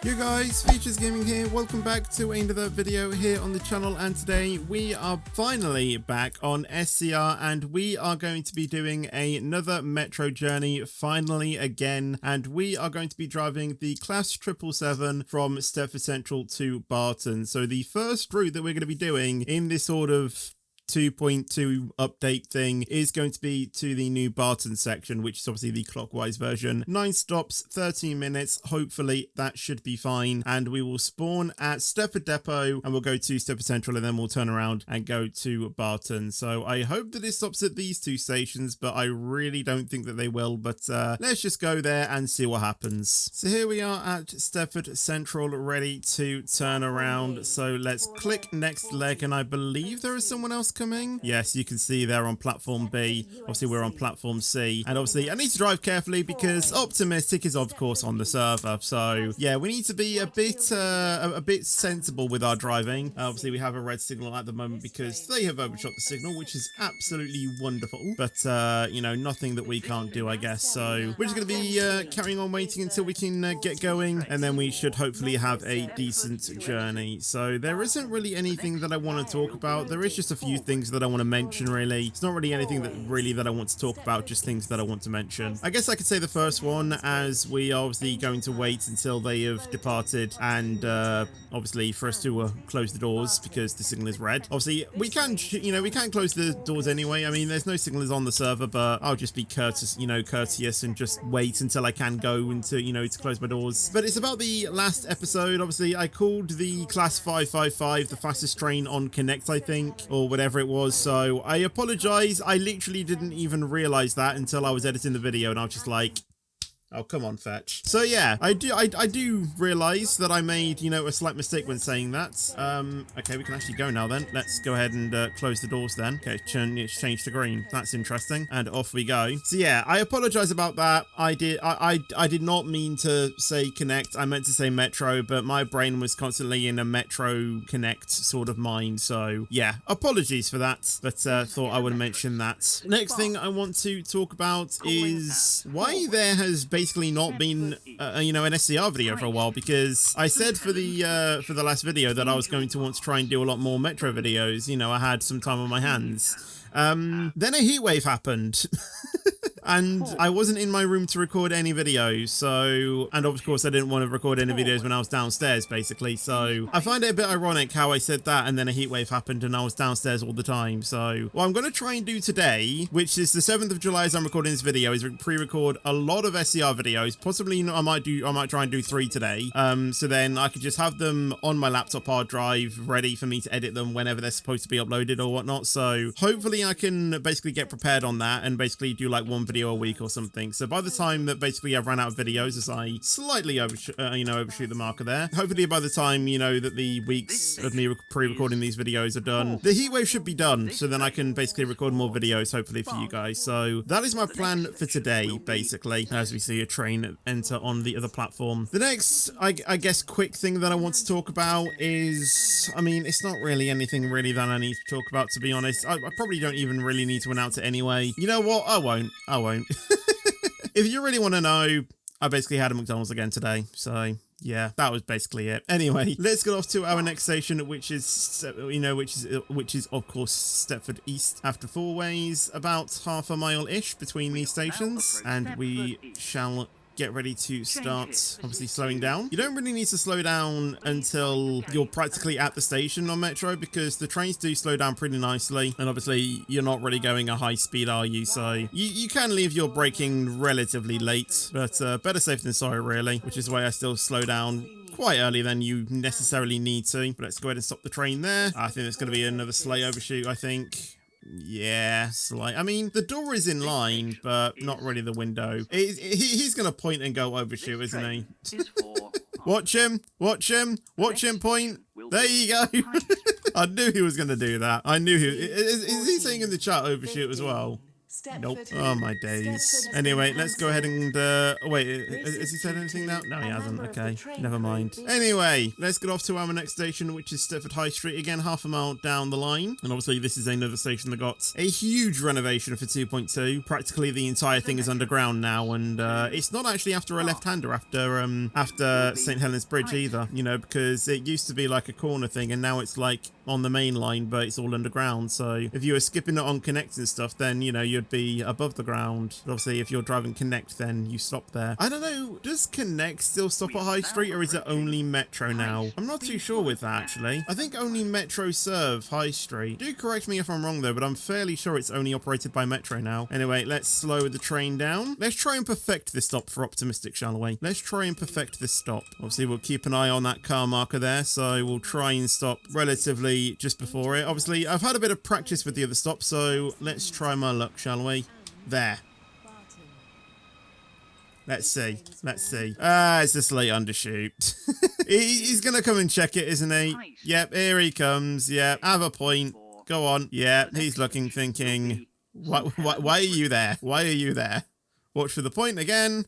Yo guys, Features Gaming here, welcome back to another video here on the channel, and today we are finally back on SCR and we are going to be doing another metro journey finally again, and we are going to be driving the Class 777 from Stepford Central to Barton. So the first route that we're going to be doing in this sort of 2.2 update thing is going to be to the new Barton section, which is obviously the clockwise version. 9 stops, 13 minutes. Hopefully that should be fine. And we will spawn at Stepford Depot and we'll go to Stepford Central and then we'll turn around and go to Barton. So I hope that it stops at these two stations, but I really don't think that they will. But let's just go there and see what happens. So here we are at Stepford Central, ready to turn around. So let's click next leg, and I believe there is someone else coming. Yes, you can see they're on platform B. Obviously we're on platform C, and obviously I need to drive carefully because Optimistic is of course on the server. So yeah, we need to be a bit sensible with our driving. Obviously we have a red signal at the moment because they have overshot the signal, which is absolutely wonderful, but you know, nothing that we can't do, I guess. So we're just going to be carrying on waiting until we can get going, and then we should hopefully have a decent journey. So there isn't really anything that I want to talk about. There is just a few things that I want to mention, really. It's not really anything that I want to talk about, just things that I want to mention. I guess I could say the first one, as we are obviously going to wait until they have departed, and obviously for us to close the doors because the signal is red. Obviously we can, you know, we can close the doors anyway. I mean, there's no signals on the server, but I'll just be courteous and just wait until I can go into, you know, to close my doors. But it's about the last episode. Obviously I called the Class 555 the fastest train on Connect, I think, or whatever it was. So I apologize. I literally didn't even realize that until I was editing the video, and I was just like, oh, come on, Fetch. So yeah, I do realize that I made, you know, a slight mistake when saying that. Okay, we can actually go now then. Let's go ahead and close the doors then. Okay, it's changed to green. That's interesting. And off we go. So yeah, I apologize about that. I did not mean to say Connect. I meant to say Metro, but my brain was constantly in a Metro Connect sort of mind. So yeah, apologies for that, but thought I would mention that. Next thing I want to talk about is why there has basically not been you know, an SCR video for a while, because I said for the last video that I was going to want to try and do a lot more Metro videos. You know, I had some time on my hands. Then a heatwave happened. And I wasn't in my room to record any videos, so, and of course I didn't want to record any videos when I was downstairs, basically. So I find it a bit ironic how I said that and then a heatwave happened and I was downstairs all the time. So what I'm going to try and do today, which is the 7th of July as I'm recording this video, is pre-record a lot of SCR videos. Possibly, you know, I might try and do 3 today. So then I could just have them on my laptop hard drive ready for me to edit them whenever they're supposed to be uploaded or whatnot. So hopefully I can basically get prepared on that and basically do like one video a week or something. So by the time that basically I've run out of videos, as I slightly overshoot the marker there, hopefully by the time, you know, that the weeks of me pre-recording these videos are done, the heatwave should be done, so then I can basically record more videos hopefully for you guys. So that is my plan for today, basically, as we see a train enter on the other platform. The next, I guess, quick thing that I want to talk about is, I mean, it's not really anything really that I need to talk about, to be honest. I probably don't even really need to announce it anyway. You know what? I won't. If you really want to know, I basically had a McDonald's again today, so yeah, that was basically it. Anyway, let's get off to our next station, which is, you know, which is of course Stepford East. After 4 ways, about half a mile-ish between these stations, and we shall get ready to start obviously slowing down. You don't really need to slow down until you're practically at the station on Metro, because the trains do slow down pretty nicely, and obviously you're not really going a high speed, are you? So you can leave your braking relatively late, but better safe than sorry, really, which is why I still slow down quite early than you necessarily need to. But let's go ahead and stop the train there. I think there's going to be another sleigh overshoot, I think. Yeah, slight. I mean, the door is in line, but not really the window. He's going to point and go overshoot, isn't he? Watch him, watch him, watch him point. There you go. I knew he was going to do that. I knew he. Is he saying in the chat overshoot as well? Nope. Oh my days. Anyway, let's go ahead and wait, has he said anything now? No, he hasn't. Okay, never mind. Anyway, let's get off to our next station, which is Stepford High Street. Again, half a mile down the line. And obviously this is another station that got a huge renovation for 2.2. Practically the entire thing is underground now, and it's not actually after a left-hander after St. Helens Bridge either, you know, because it used to be like a corner thing, and now it's like on the main line, but it's all underground. So if you were skipping it on Connect and stuff, then, you know, you'd be above the ground. But obviously if you're driving Connect, then you stop there. I don't know, does Connect still stop at High Street, or is it only Metro now? I'm not too sure with that, actually. I think only Metro serve High Street. Do correct me if I'm wrong though, but I'm fairly sure it's only operated by Metro now. Anyway, let's slow the train down. Let's try and perfect this stop for optimistic, shall we? Let's try and perfect this stop. Obviously we'll keep an eye on that car marker there, so we'll try and stop relatively just before it. Obviously I've had a bit of practice with the other stop, so let's try my luck, shall we? There. Let's see. Let's see. It's a slight undershoot. He's gonna come and check it, isn't he? Yep, here he comes. Yep, have a point. Go on. Yeah, he's looking, thinking, why are you there? Why are you there? Watch for the point again.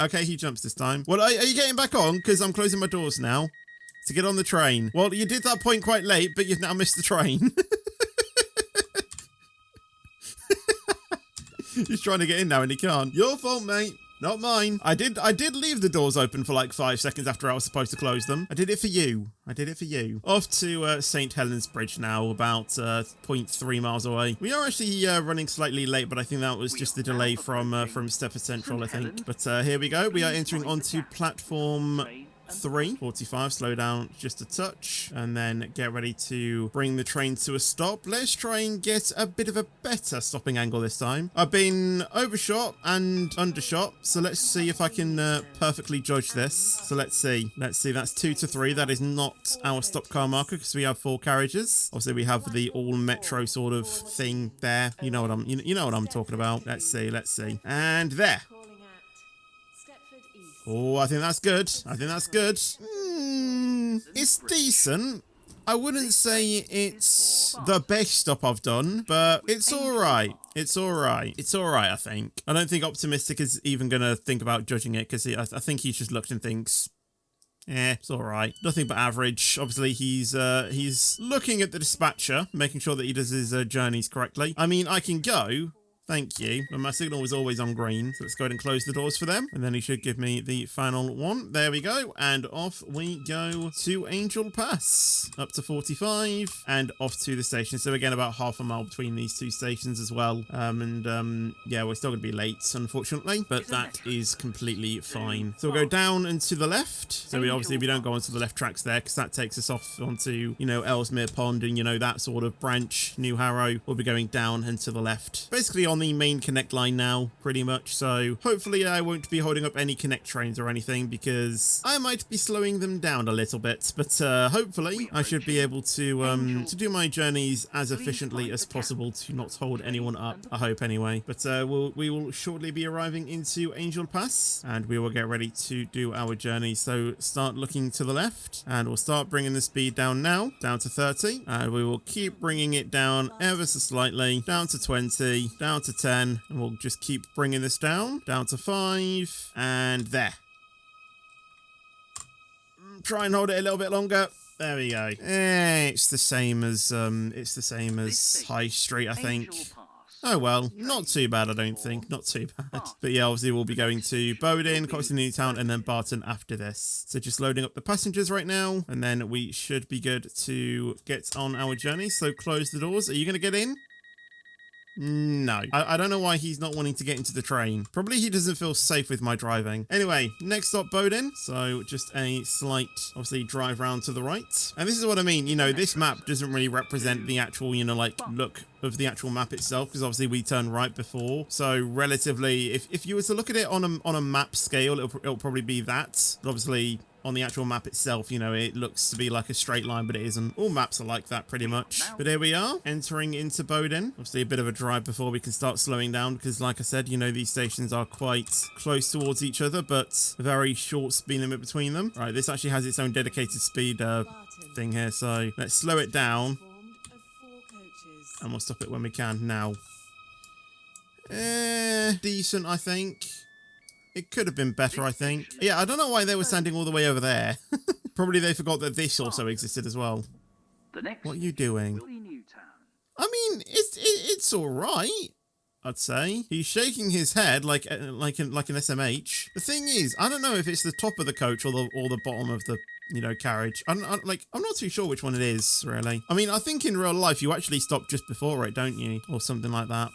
Okay, he jumps this time. Well, are you getting back on? Because I'm closing my doors now to get on the train. Well, you did that point quite late, but you've now missed the train. He's trying to get in now and he can't. Your fault, mate. Not mine. I did leave the doors open for like 5 seconds after I was supposed to close them. I did it for you. I did it for you. Off to St. Helens Bridge now, about 0.3 miles away. We are actually running slightly late, but I think that was just the delay from Stepford Central, I think. But here we go. We are entering onto platform 3:45. Slow down just a touch and then get ready to bring the train to a stop. Let's try and get a bit of a better stopping angle this time. I've been overshot and undershot, so let's see if I can perfectly judge this. So let's see. That's 2 to 3. That is not our stop car marker because we have 4 carriages. Obviously we have the all Metro sort of thing there. You know what I'm talking about. Let's see. And there. Oh, I think that's good. It's decent. I wouldn't say it's the best stop I've done, but it's alright. It's alright, I think. I don't think Optimistic is even going to think about judging it, because I think he's just looked and thinks, it's alright. Nothing but average. Obviously, he's looking at the dispatcher, making sure that he does his journeys correctly. I mean, I can go. Thank you. But my signal was always on green, so let's go ahead and close the doors for them. And then he should give me the final one. There we go. And off we go to Angel Pass. Up to 45 and off to the station. So again, about half a mile between these 2 stations as well. Yeah, we're still going to be late, unfortunately, but that is completely fine. So we'll go down and to the left. So we don't go onto the left tracks there, because that takes us off onto, you know, Ellesmere Pond and, you know, that sort of branch. New Harrow. We'll be going down and to the left. Basically on the main Connect line now, pretty much. So hopefully I won't be holding up any Connect trains or anything, because I might be slowing them down a little bit. But hopefully I should be able to do my journeys as efficiently as possible to not hold anyone up. I hope anyway. But we will shortly be arriving into Angel Pass, and we will get ready to do our journey. So start looking to the left, and we'll start bringing the speed down now, down to 30, and we will keep bringing it down ever so slightly, down to 20, down to 10, and we'll just keep bringing this down to 5, and there. Try and hold it a little bit longer. There we go. It's the same as High Street, I think. Oh well, not too bad, I don't think. Not too bad. But yeah, obviously we'll be going to Bowden, Coxon Newtown, and then Barton after this. So just loading up the passengers right now, and then we should be good to get on our journey. So close the doors. Are you going to get in? No. I don't know why he's not wanting to get into the train. Probably he doesn't feel safe with my driving. Anyway, next stop, Bowden. So just a slight, obviously, drive round to the right. And this is what I mean. You know, this map doesn't really represent the actual, you know, like, look of the actual map itself, because obviously we turned right before. So relatively, if you were to look at it on a map scale, it'll probably be that. But obviously, on the actual map itself, you know, it looks to be like a straight line, but it isn't. All maps are like that pretty much. But here we are, entering into Bowden. Obviously a bit of a drive before we can start slowing down, because like I said, you know, these stations are quite close towards each other, but a very short speed limit between them. Right, this actually has its own dedicated speed thing here, so let's slow it down. And we'll stop it when we can now. Decent, I think. It could have been better, I think. Yeah, I don't know why they were standing all the way over there. Probably they forgot that this also existed as well. What are you doing? I mean, it's all right, I'd say. He's shaking his head like an SMH. The thing is, I don't know if it's the top of the coach or the bottom of the, you know, carriage. I'm not too sure which one it is, really. I mean, I think in real life you actually stop just before it, don't you? Or something like that.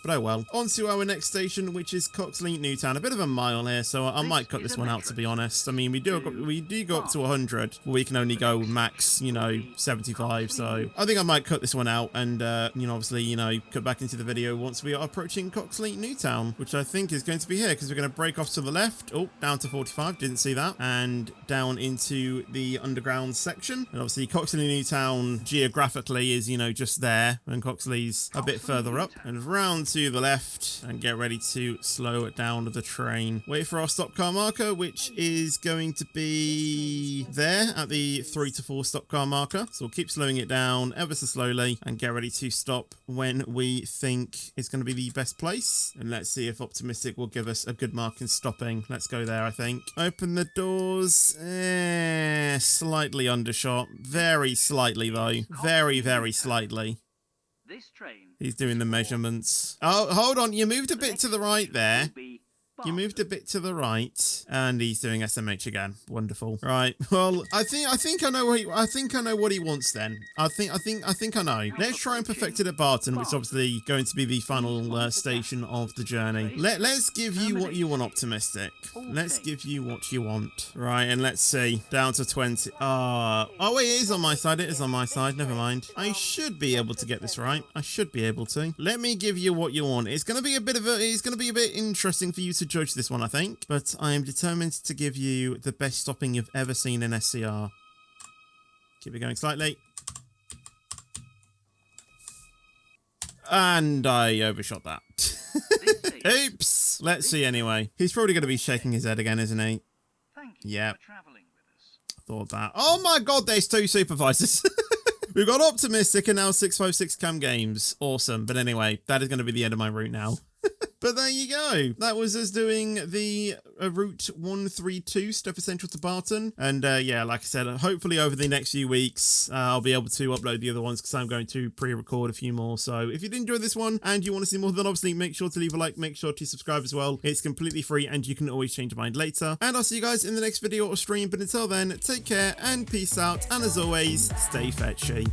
But oh well. On to our next station, which is Coxley, Newtown. A bit of a mile here, so I might cut this one out, to be honest. I mean, we do go up to 100, but we can only go max, you know, 75. So I think I might cut this one out and, you know, obviously, you know, cut back into the video once we are approaching Coxley, Newtown, which I think is going to be here because we're going to break off to the left. Oh, down to 45. Didn't see that. And down into the underground section. And obviously, Coxley, Newtown geographically is, you know, just there, and Coxley's a bit further up. And round to the left and get ready to slow it down the train. Wait for our stop car marker, which is going to be there at the 3 to 4 stop car marker. So we'll keep slowing it down ever so slowly and get ready to stop when we think is going to be the best place. And let's see if Optimistic will give us a good mark in stopping. Let's go there, I think. Open the doors. Slightly undershot. Very slightly, though. Very, very slightly. He's doing the measurements. Oh, hold on. You moved a bit to the right there. You moved a bit to the right, and he's doing SMH again. Wonderful. Right. Well, I think I know what he wants then. I think I know. Let's try and perfect it at Barton, which is obviously going to be the final station of the journey. Let's give you what you want, Optimistic. Let's give you what you want. Right, and let's see. Down to 20. Oh, it is on my side. It is on my side. Never mind. I should be able to get this right. I should be able to. Let me give you what you want. It's going to be a bit interesting for you to judge this one, I think, but I am determined to give you the best stopping you've ever seen in SCR. Keep it going slightly. And I overshot that. Oops. Let's see anyway. He's probably going to be shaking his head again, isn't he? Yeah. Thought that. Oh my god, there's 2 supervisors. We've got Optimistic and now 656 Cam Games. Awesome. But anyway, that is going to be the end of my route now. But there you go. That was us doing the Route 132, Stepford Central to Barton. And yeah, like I said, hopefully over the next few weeks, I'll be able to upload the other ones because I'm going to pre-record a few more. So if you did enjoy this one and you want to see more, then obviously make sure to leave a like, make sure to subscribe as well. It's completely free and you can always change your mind later. And I'll see you guys in the next video or stream. But until then, take care and peace out. And as always, stay fetchy.